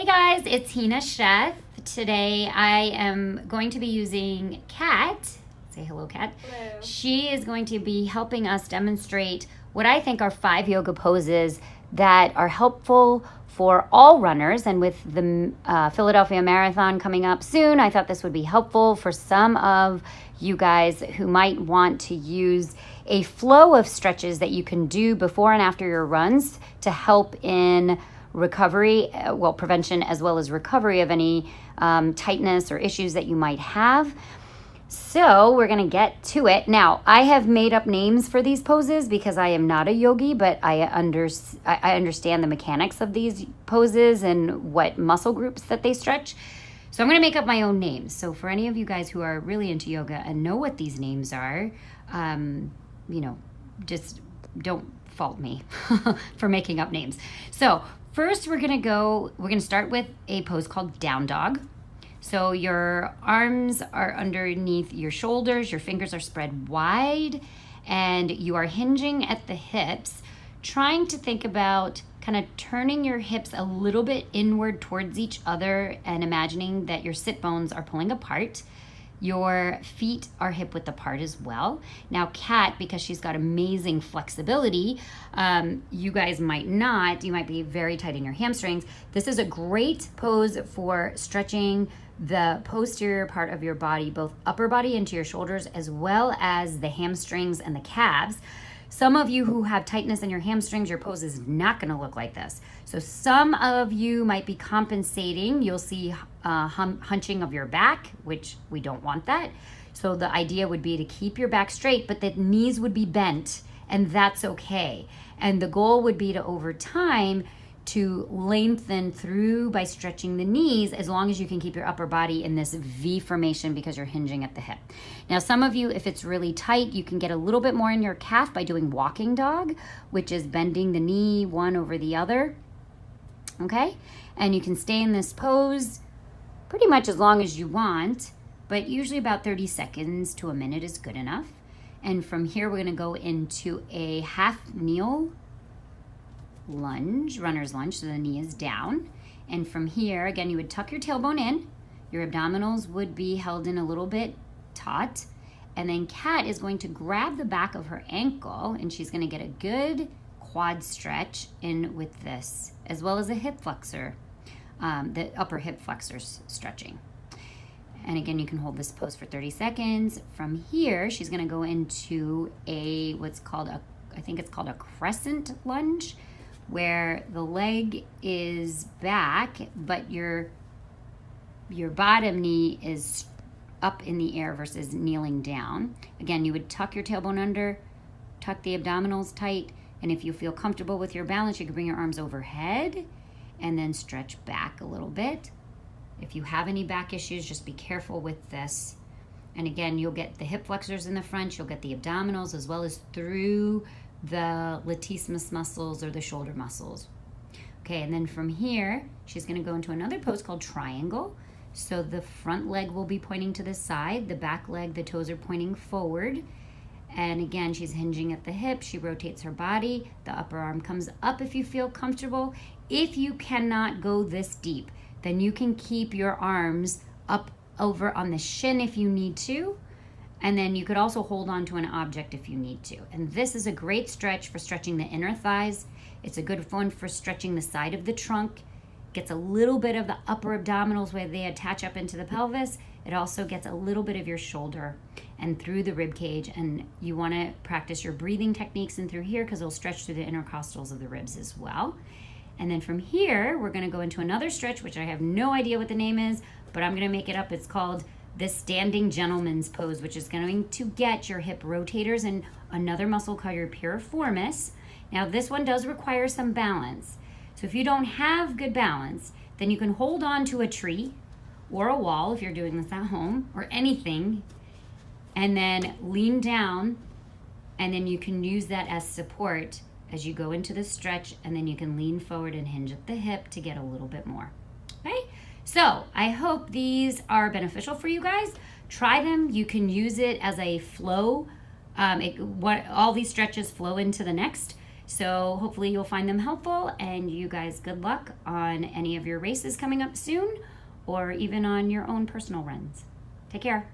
Hey guys, it's Hina Chef. Today I am going to be using Kat. Say hello, Kat. Hello. She is going to be helping us demonstrate what I think are 5 yoga poses that are helpful for all runners. And with the Philadelphia Marathon coming up soon, I thought this would be helpful for some of you guys who might want to use a flow of stretches that you can do before and after your runs to help in recovery, prevention as well as recovery of any tightness or issues that you might have. So we're going to get to it. Now, I have made up names for these poses because I am not a yogi, but I understand the mechanics of these poses and what muscle groups that they stretch. So I'm going to make up my own names. So for any of you guys who are really into yoga and know what these names are, just don't fault me for making up names. So first we're going to start with a pose called down dog. So your arms are underneath your shoulders, your fingers are spread wide, and you are hinging at the hips, trying to think about kind of turning your hips a little bit inward towards each other and imagining that your sit bones are pulling apart. Your feet are hip width apart as well. Now, Kat, because she's got amazing flexibility, you guys might not. You might be very tight in your hamstrings. This is a great pose for stretching the posterior part of your body, both upper body into your shoulders, as well as the hamstrings and the calves. Some of you who have tightness in your hamstrings, your pose is not going to look like this. So some of you might be compensating. You'll see hunching of your back, which we don't want that. So the idea would be to keep your back straight, but the knees would be bent, and that's okay. And the goal would be to, over time, to lengthen through by stretching the knees, as long as you can keep your upper body in this V formation because you're hinging at the hip. Now, some of you, if it's really tight, you can get a little bit more in your calf by doing walking dog, which is bending the knee one over the other. Okay? And you can stay in this pose pretty much as long as you want, but usually about 30 seconds to a minute is good enough. And from here, we're going to go into a half kneel lunge, runner's lunge, so the knee is down. And from here, again, you would tuck your tailbone in. Your abdominals would be held in a little bit taut. And then Kat is going to grab the back of her ankle, and she's going to get a good quad stretch in with this, as well as a hip flexor, the upper hip flexors stretching. And again, you can hold this pose for 30 seconds. From here, she's going to go into what's called a crescent lunge, where the leg is back, but your bottom knee is up in the air versus kneeling down. Again, you would tuck your tailbone under, tuck the abdominals tight, and if you feel comfortable with your balance, you can bring your arms overhead and then stretch back a little bit. If you have any back issues, just be careful with this. And again, you'll get the hip flexors in the front, you'll get the abdominals, as well as through the latissimus muscles or the shoulder muscles. Okay, and then from here, she's going to go into another pose called triangle. So the front leg will be pointing to the side, the back leg, the toes are pointing forward. And again, she's hinging at the hip. She rotates her body. The upper arm comes up if you feel comfortable. If you cannot go this deep, then you can keep your arms up over on the shin if you need to. And then you could also hold on to an object if you need to. And this is a great stretch for stretching the inner thighs. It's a good one for stretching the side of the trunk. Gets a little bit of the upper abdominals where they attach up into the pelvis. It also gets a little bit of your shoulder and through the rib cage. And you want to practice your breathing techniques in through here because it'll stretch through the intercostals of the ribs as well. And then from here, we're going to go into another stretch, which I have no idea what the name is, but I'm going to make it up. It's called the standing gentleman's pose, which is going to get your hip rotators and another muscle called your piriformis. Now, this one does require some balance. So if you don't have good balance, then you can hold on to a tree or a wall if you're doing this at home, or anything, and then lean down, and then you can use that as support as you go into the stretch, and then you can lean forward and hinge at the hip to get a little bit more. Okay? So I hope these are beneficial for you guys. Try them. You can use it as a flow. All these stretches flow into the next. So hopefully you'll find them helpful, and you guys good luck on any of your races coming up soon, or even on your own personal runs. Take care.